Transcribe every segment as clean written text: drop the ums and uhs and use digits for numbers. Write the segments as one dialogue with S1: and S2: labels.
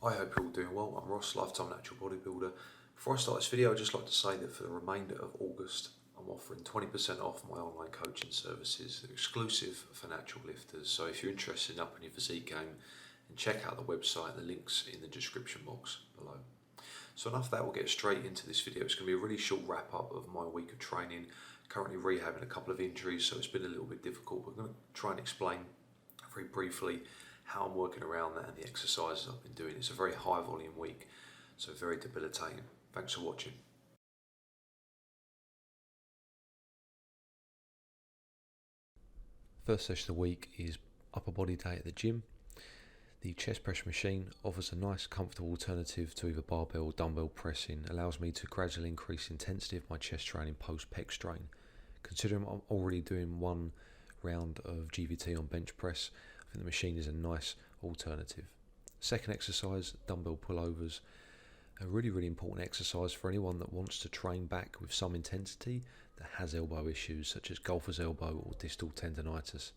S1: I hope you're all doing well. I'm Ross, lifetime natural bodybuilder. Before I start this video, I'd just like to say that for the remainder of August, I'm offering 20% off my online coaching services. They're exclusive for natural lifters. So if you're interested in upping your physique game, then check out the website. The link's in the description box below. So enough of that, we'll get straight into this video. It's going to be a really short wrap up of my week of training. Currently rehabbing a couple of injuries, so it's been a little bit difficult. We're going to try and explain very briefly how I'm working around that and the exercises I've been doing. It's a very high volume week, so very debilitating. Thanks for watching. First session of the week is upper body day at the gym. The chest press machine offers a nice comfortable alternative to either barbell or dumbbell pressing, allows me to gradually increase intensity of my chest training post pec strain. Considering I'm already doing one round of GVT on bench press, I think the machine is a nice alternative. Second exercise, dumbbell pullovers. A really important exercise for anyone that wants to train back with some intensity that has elbow issues such as golfer's elbow or distal tendonitis.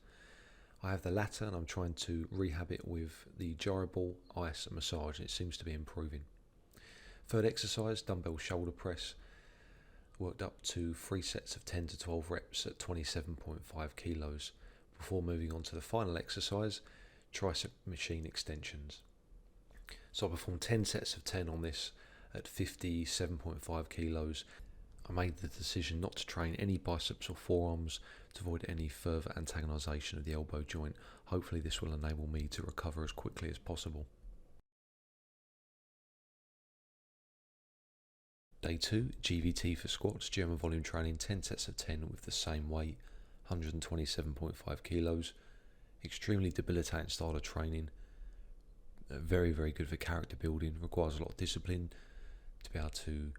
S1: I have the latter and I'm trying to rehab it with the gyrable ice and massage, and it seems to be improving. Third exercise, dumbbell shoulder press. Worked up to 3 sets of 10 to 12 reps at 27.5 kilos before moving on to the final exercise, tricep machine extensions. So I performed 10 sets of 10 on this at 57.5 kilos. I made the decision not to train any biceps or forearms to avoid any further antagonisation of the elbow joint. Hopefully this will enable me to recover as quickly as possible. Day 2, GVT for squats, German volume training, 10 sets of 10 with the same weight, 127.5 kilos. Extremely debilitating style of training. Very good for character building, requires a lot of discipline to be able to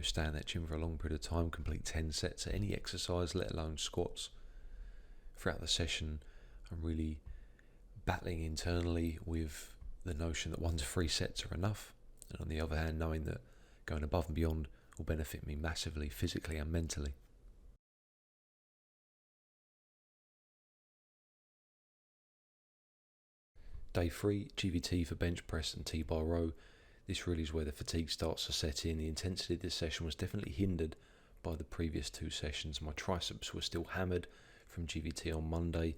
S1: stay in that gym for a long period of time, complete 10 sets at any exercise, let alone squats. Throughout the session, I'm really battling internally with the notion that 1 to 3 sets are enough, and on the other hand, knowing that going above and beyond will benefit me massively, physically and mentally. Day 3, GVT for bench press and T-bar row. This really is where the fatigue starts to set in. The intensity of this session was definitely hindered by the previous 2 sessions. My triceps were still hammered from GVT on Monday,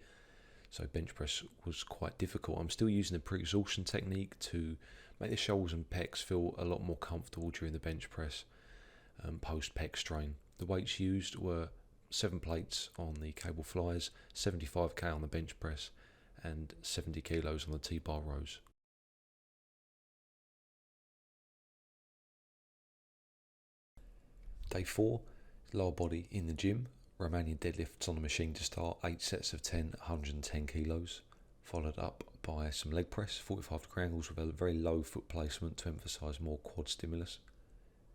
S1: so bench press was quite difficult. I'm still using the pre-exhaustion technique to make the shoulders and pecs feel a lot more comfortable during the bench press post pec strain. The weights used were 7 plates on the cable flyers, 75k on the bench press, and 70 kilos on the T-bar rows. Day 4, lower body in the gym. Romanian deadlifts on the machine to start, 8 sets of 10, 110 kilos. Followed up by some leg press, 45-degree angles with a very low foot placement to emphasise more quad stimulus.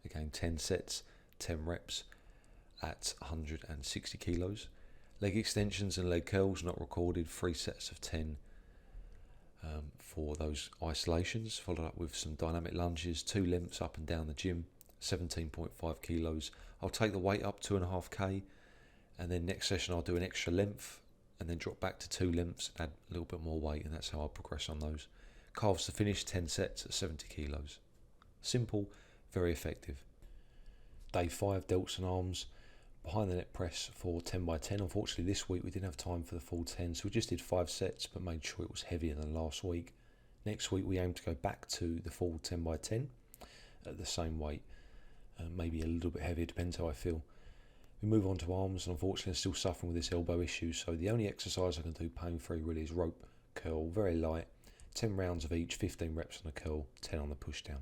S1: Again, 10 sets, 10 reps at 160 kilos. Leg extensions and leg curls not recorded, 3 sets of 10 for those isolations. Followed up with some dynamic lunges, 2 lengths up and down the gym, 17.5 kilos. I'll take the weight up 2.5k, and then next session I'll do an extra length and then drop back to 2 lengths, add a little bit more weight, and that's how I'll progress on those. Calves to finish, 10 sets at 70 kilos. Simple, very effective. Day 5, delts and arms, behind the net press for 10 by 10. Unfortunately this week we didn't have time for the full 10, so we just did 5 sets but made sure it was heavier than last week. Next week we aim to go back to the full 10 by 10 at the same weight, maybe a little bit heavier, depends how I feel. We move on to arms, and unfortunately I'm still suffering with this elbow issue, so the only exercise I can do pain-free really is rope curl, very light, 10 rounds of each, 15 reps on the curl, 10 on the push down.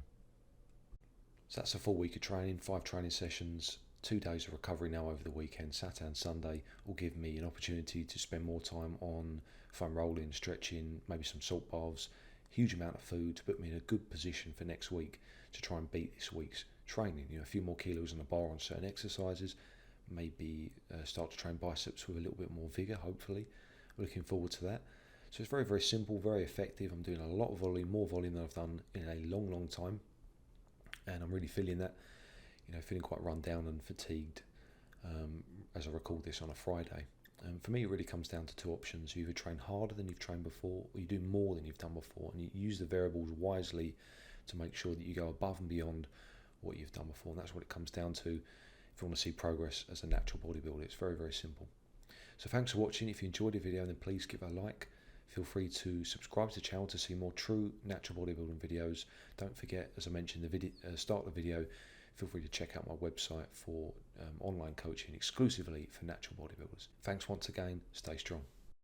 S1: So that's a full week of training, 5 training sessions, 2 days of recovery now over the weekend. Saturday and Sunday will give me an opportunity to spend more time on foam rolling, stretching, maybe some salt baths, huge amount of food to put me in a good position for next week to try and beat this week's training. A few more kilos on the bar on certain exercises, maybe start to train biceps with a little bit more vigour, hopefully. I'm looking forward to that. So it's very simple, very effective. I'm doing a lot of volume, more volume than I've done in a long time, and I'm really feeling that, feeling quite run down and fatigued as I record this on a Friday. For me, it really comes down to 2 options. You either train harder than you've trained before, or you do more than you've done before, and you use the variables wisely to make sure that you go above and beyond what you've done before. And that's what it comes down to if you want to see progress as a natural bodybuilder. It's very, very simple. So thanks for watching. If you enjoyed the video, then please give it a like. Feel free to subscribe to the channel to see more true natural bodybuilding videos. Don't forget, as I mentioned at the start of the video, feel free to check out my website for online coaching exclusively for natural bodybuilders. Thanks once again. Stay strong.